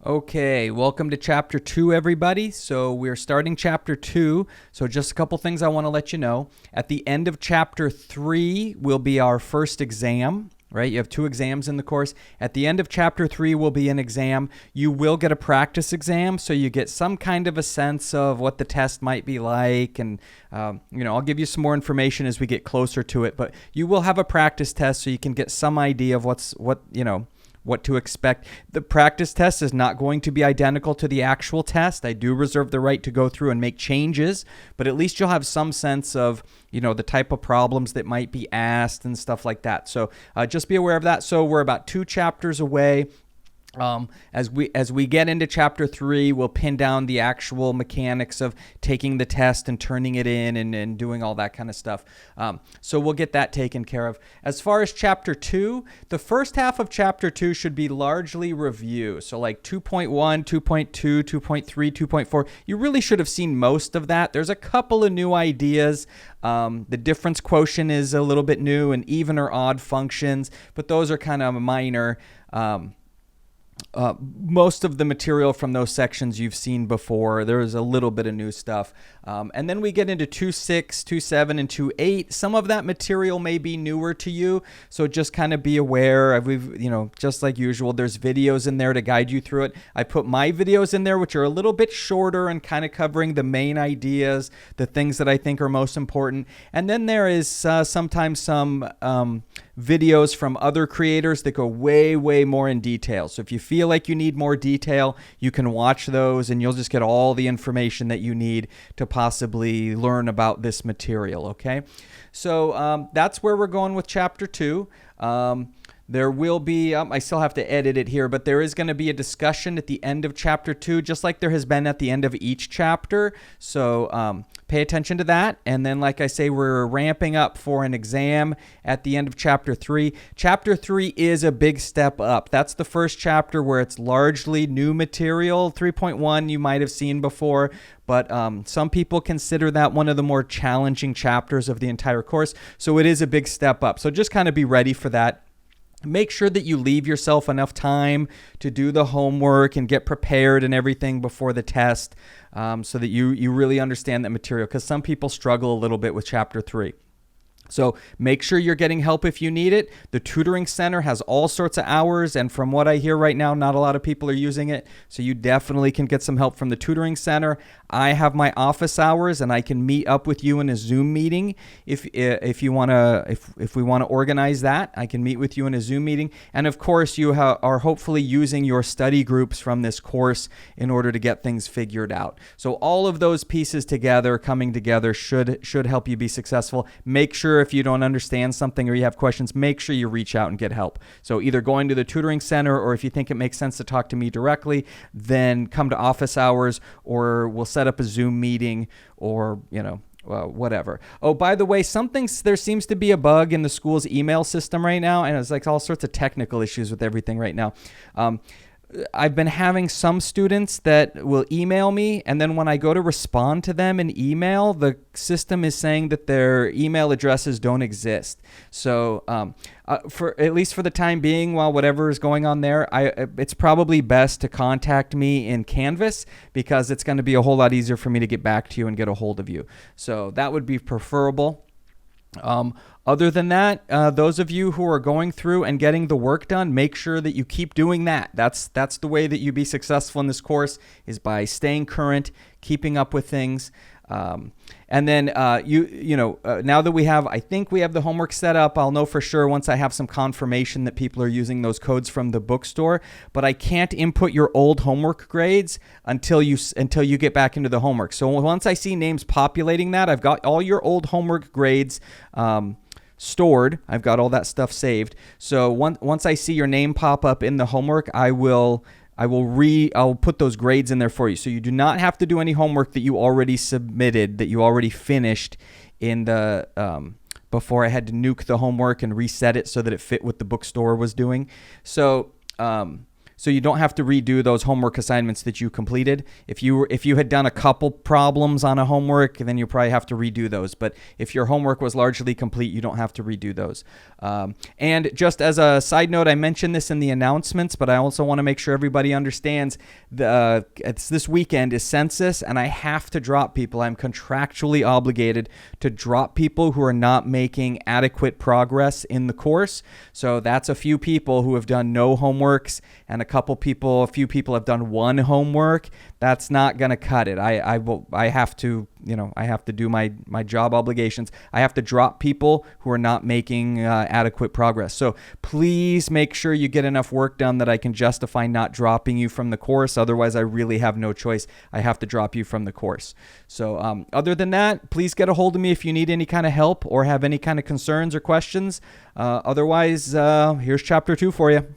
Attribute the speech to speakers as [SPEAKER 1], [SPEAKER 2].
[SPEAKER 1] Okay, welcome to Chapter 2, everybody. So we're starting Chapter 2. So just a couple things I want to let you know. At the end of Chapter 3 will be our first exam, right? You have 2 exams in the course. At the end of Chapter 3 will be an exam. You will get a practice exam, so you get some kind of a sense of what the test might be like. And, I'll give you some more information as we get closer to it. But you will have a practice test so you can get some idea of what to expect. The practice test is not going to be identical to the actual test. I do reserve the right to go through and make changes, but at least you'll have some sense of, the type of problems that might be asked and stuff like that. So just be aware of that. So we're about 2 chapters away. As we get into Chapter 3, we'll pin down the actual mechanics of taking the test and turning it in and doing all that kind of stuff. So we'll get that taken care of. As far as Chapter 2, the first half of Chapter 2 should be largely review. So like 2.1, 2.2, 2.3, 2.4. You really should have seen most of that. There's a couple of new ideas. The difference quotient is a little bit new, and even or odd functions, but those are kind of minor. Most of the material from those sections you've seen before. There is a little bit of new stuff. And then we get into 2.6, 2.7, and 2.8. Some of that material may be newer to you, so just kind of be aware. Just like usual, there's videos in there to guide you through it. I put my videos in there, which are a little bit shorter and kind of covering the main ideas, the things that I think are most important. And then there is sometimes some videos from other creators that go way, way more in detail. So if you feel like you need more detail, you can watch those and you'll just get all the information that you need to possibly learn about this material, okay? So that's where we're going with Chapter 2. There will be, I still have to edit it here, but there is going to be a discussion at the end of Chapter 2, just like there has been at the end of each chapter. So pay attention to that. And then, like I say, we're ramping up for an exam at the end of Chapter 3. Chapter 3 is a big step up. That's the first chapter where it's largely new material. 3.1 you might have seen before, but some people consider that one of the more challenging chapters of the entire course. So it is a big step up. So just kind of be ready for that. Make sure that you leave yourself enough time to do the homework and get prepared and everything before the test, so that you really understand that material, because some people struggle a little bit with Chapter 3. So make sure you're getting help if you need it. The tutoring center has all sorts of hours, and from what I hear right now, not a lot of people are using it. So you definitely can get some help from the tutoring center. I have my office hours, and I can meet up with you in a Zoom meeting if you want to. If we want to organize that, I can meet with you in a Zoom meeting. And of course, you are hopefully using your study groups from this course in order to get things figured out. So all of those pieces together, coming together, should help you be successful. Make sure if you don't understand something or you have questions, make sure you reach out and get help. So either going to the tutoring center, or if you think it makes sense to talk to me directly, then come to office hours, or we'll set up a Zoom meeting, or, whatever. Oh, by the way, there seems to be a bug in the school's email system right now, and it's like all sorts of technical issues with everything right now. I've been having some students that will email me, and then when I go to respond to them in email, the system is saying that their email addresses don't exist. So for at least for the time being, while whatever is going on there, it's probably best to contact me in Canvas, because it's going to be a whole lot easier for me to get back to you and get a hold of you. So that would be preferable. Other than that, those of you who are going through and getting the work done, make sure that you keep doing that. That's the way that you be successful in this course, is by staying current, keeping up with things. And then now that I think we have the homework set up. I'll know for sure once I have some confirmation that people are using those codes from the bookstore. But I can't input your old homework grades until you get back into the homework. So once I see names populating that, I've got all your old homework grades stored. I've got all that stuff saved. So once I see your name pop up in the homework, I'll put those grades in there for you. So you do not have to do any homework that you already submitted, that you already finished in the before I had to nuke the homework and reset it so that it fit what the bookstore was doing. So so you don't have to redo those homework assignments that you completed. If you had done a couple problems on a homework, then you probably have to redo those. But if your homework was largely complete, you don't have to redo those. And just as a side note, I mentioned this in the announcements, but I also want to make sure everybody understands it's this weekend is census, and I have to drop people. I'm contractually obligated to drop people who are not making adequate progress in the course. So that's a few people who have done no homeworks, and a few people have done one homework. That's not going to cut it. I have to do my job obligations. I have to drop people who are not making adequate progress. So please make sure you get enough work done that I can justify not dropping you from the course. Otherwise, I really have no choice. I have to drop you from the course. So other than that, please get a hold of me if you need any kind of help or have any kind of concerns or questions. Otherwise, here's chapter 2 for you.